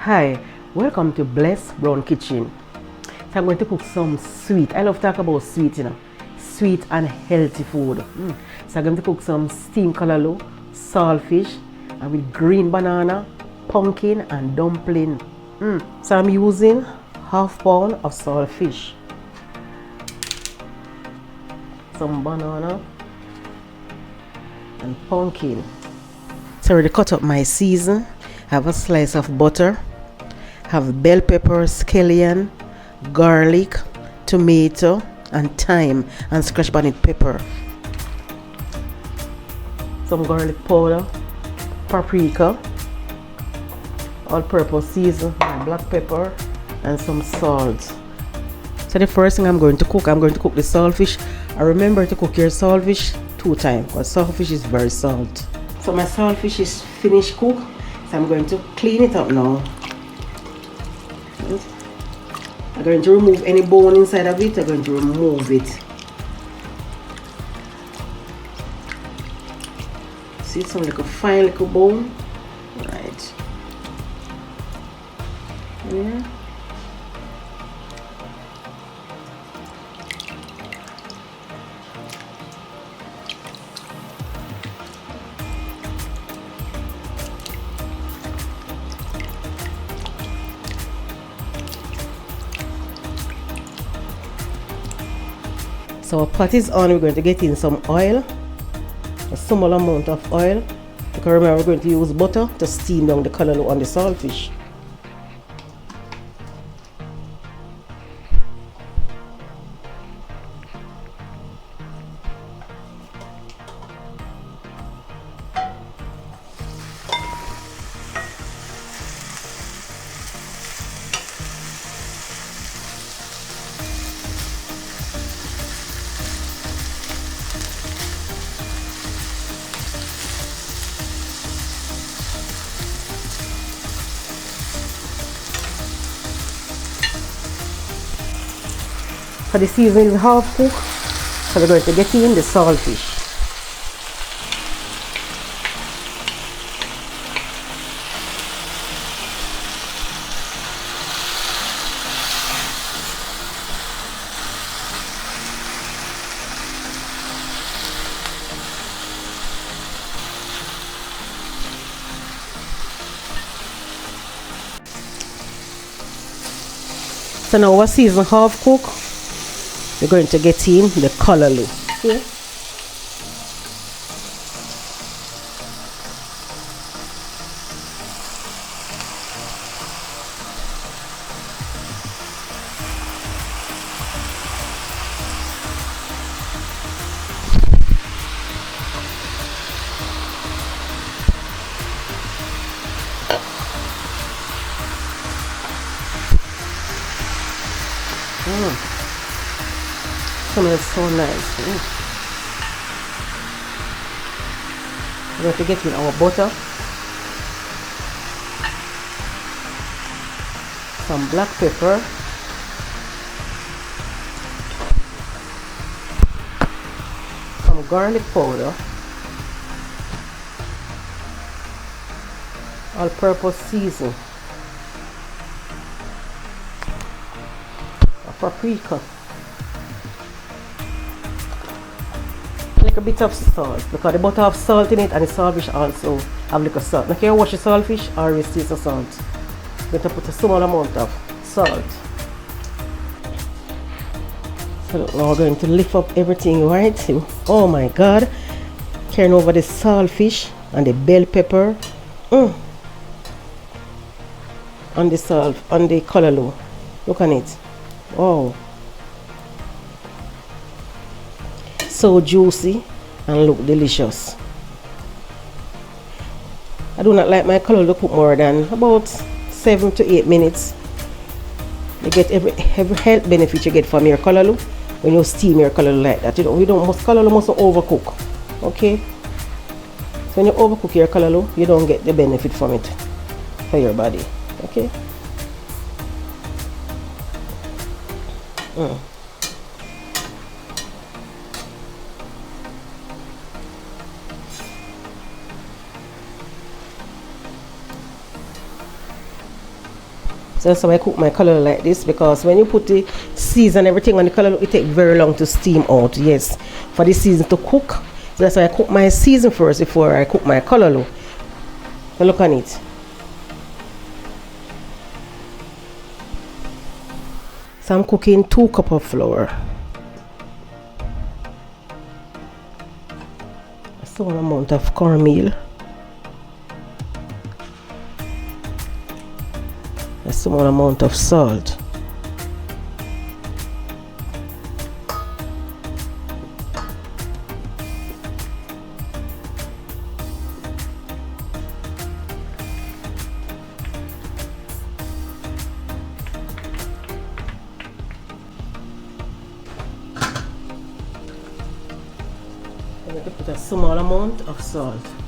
Hi, welcome to Bless Brown Kitchen. So I'm going to cook some sweet. I love to talk about sweet, sweet and healthy food. So I'm going to cook some steamed callaloo, saltfish, and with green banana, pumpkin, and dumpling. So I'm using half pound of saltfish, some banana, and pumpkin. So I already cut up my season. I have a slice of butter, have bell pepper, scallion, garlic, tomato, and thyme, and scratch bonnet pepper. Some garlic powder, paprika, all-purpose season, black pepper, and some salt. So the first thing I'm going to cook the saltfish. And remember to cook your saltfish 2 times because saltfish is very salt. So my saltfish is finished cooked. So I'm going to clean it up now. I'm going to remove any bone inside of it. I'm going to remove it. See, some like a fine little bone. Right. Yeah. So our pot is on. We're going to get in some oil, a small amount of oil, because remember we're going to use butter to steam down the callaloo on the saltfish. So the seasoning is half cooked, so we're going to get in the saltfish. So now our season half cooked. We're going to get in the callaloo. See? Smells so nice. We're going to get in our butter, some black pepper, some garlic powder, all-purpose season, a paprika, a bit of salt because the butter have salt in it and the saltfish also have little salt. Now, can you wash the saltfish or you still salt? I'm going to put a small amount of salt. So now we're going to lift up everything, right? Oh my God! Carrying over the saltfish and the bell pepper, on the salt, on the callaloo. Look on it. Oh. So juicy and look delicious. I do not like my callaloo to cook more than about 7 to 8 minutes. You get every health benefit you get from your callaloo when you steam your callaloo like that. Callaloo mustn't overcook. Okay? So when you overcook your callaloo, you don't get the benefit from it for your body. Okay? So that's how I cook my color like this, because when you put the season and everything on the color, it takes very long to steam out. Yes, for the season to cook. So that's why I cook my season first before I cook my color. So look on it. So I'm cooking 2 cups of flour. A small amount of cornmeal. A small amount of salt. I'm going to put a small amount of salt.